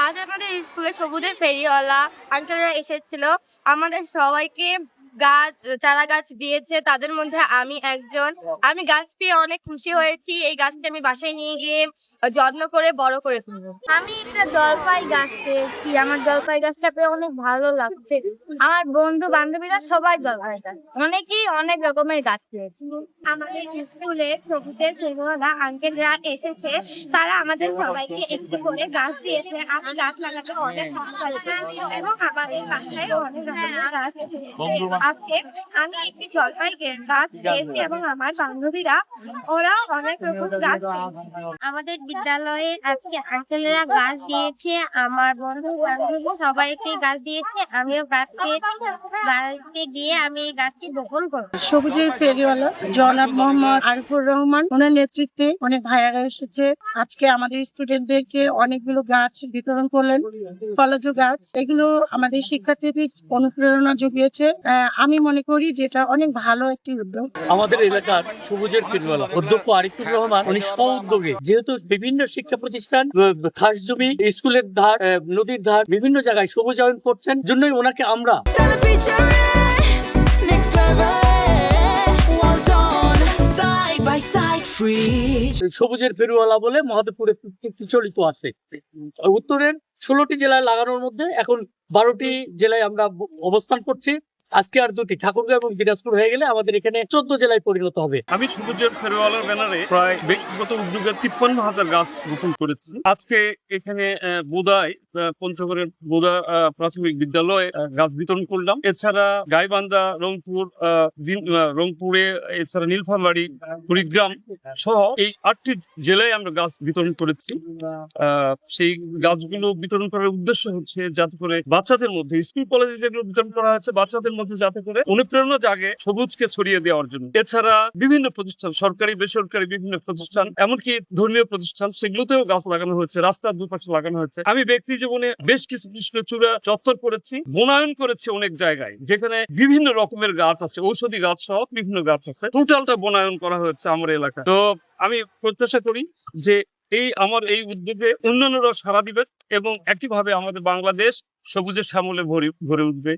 আজ আমাদের স্কুলে সবুজের ফেরিওয়ালা আঙ্কেলরা এসেছিল। আমাদের সবাইকে চারা গাছ দিয়েছে। তাদের মধ্যে আমি একজন। আমি গাছ পেয়ে অনেক খুশি হয়েছি। এই গাছটি আমি বাসায় নিয়ে গিয়ে যত্ন করে বড় করে তুলবো। আমি একটা জলপাই গাছ পেয়েছি। আমার জলপাই গাছটা পেয়ে অনেক ভালো লাগছে। আমার বন্ধু বান্ধবীরা সবাই জলপাই গাছ, অনেকেই অনেক রকমের গাছ পেয়েছে। আমাদের স্কুলে সবুজের ফেরিওয়ালা আঙ্কেলরা এসেছে। তারা আমাদের সবাইকে একটি করে গাছ দিয়েছে। আমি গাছ লাগাতে অনেক ভালোবাসি এবং আমাদের বাসায় অনেক রকমের গাছ আছে। আমি একটি জলপাই গাছ পেয়েছি এবং আমার বান্ধবীরা ওরা অনেক রকম গাছ পেয়েছে। আমাদের বিদ্যালয়ে আজকে আঙ্কেলরা গাছ দিয়েছে। আমার বন্ধু বান্ধবী সবাইকে গাছ দিয়েছে। আমিও গাছ পেয়েছি। বাড়িতে গিয়ে আমি এই গাছটি বপন করব। সবুজের ফেরিওয়ালা জনাব মোহাম্মদ আরিফুর রহমান, ওনার নেতৃত্বে অনেক ভাইয়ারা এসেছে। আজকে আমাদের স্টুডেন্টদেরকে অনেকগুলো গাছ বিতরণ করলেন, ফলজ গাছ। এগুলো আমাদের শিক্ষার্থীদের অনুপ্রেরণা জুগিয়েছে। আমি মনে করি যেটা অনেক ভালো একটি উদ্যোগ। আমাদের এলাকার সবুজের ফেরিওয়ালা অধ্যক্ষ আরিফুর রহমান উনি স্ব-উদ্যোগে, যেহেতু বিভিন্ন শিক্ষা প্রতিষ্ঠান খাস জমি, স্কুলের ধার, নদীর ধার বিভিন্ন জায়গায় সবুজায়ন করছেন, জন্যই ওনাকে আমরা সবুজের ফেরিওয়ালা বলে মহাদেবপুরে প্রচলিত আছে। উত্তরের 16টি জেলায় লাগানোর মধ্যে এখন 12টি জেলায় আমরা অবস্থান করছি। আজকে আর 2টি, ঠাকুরগাঁও এবং দিনাজপুর হয়ে গেলে আমাদের এখানে 14 জেলায় পরিণত হবে। আমি সবুজের ফেরিওয়ালার ব্যানারে প্রায় ব্যক্তিগত উদ্যোগে 53,000 গাছ রোপণ করেছি। আজকে এখানে বোদায় পঞ্চগড়ের বোদা প্রাথমিক বিদ্যালয়ে গাছ বিতরণ করলাম। এছাড়া গাইবান্ধা, রংপুরে, এছাড়া নীলফামারী, কুড়িগ্রাম সহ এই 8টি জেলায় আমরা গাছ বিতরণ করেছি। সেই গাছগুলো বিতরণ করার উদ্দেশ্য হচ্ছে যাতে করে বাচ্চাদের মধ্যে, স্কুল কলেজে যেগুলো বিতরণ করা হয়েছে, বাচ্চাদের মধ্যে যাতে করে অনুপ্রেরণা জাগে সবুজকে ছড়িয়ে দেওয়ার জন্য। এছাড়া বিভিন্ন প্রতিষ্ঠান, সরকারি বেসরকারি বিভিন্ন প্রতিষ্ঠান, এমনকি ধর্মীয় প্রতিষ্ঠান, সেগুলোতেও গাছ লাগানো হয়েছে, রাস্তার দুপাশে লাগানো হয়েছে। আমি ব্যক্তি জীবনে বেশ কিছু কৃষ্ণচূড়া চত্বর করেছি, বনায়ন করেছি অনেক জায়গায়, যেখানে বিভিন্ন রকমের গাছ আছে, ঔষধি গাছ সহ বিভিন্ন গাছ আছে। টোটালটা বনায়ন করা হয়েছে আমার এলাকায়। তো আমি প্রত্যাশা করি যে আমার এই উদ্যোগে অন্যান্যরা সাড়া দিবেন এবং একইভাবে আমাদের বাংলাদেশ সবুজের শ্যামলে ভরে উঠবে।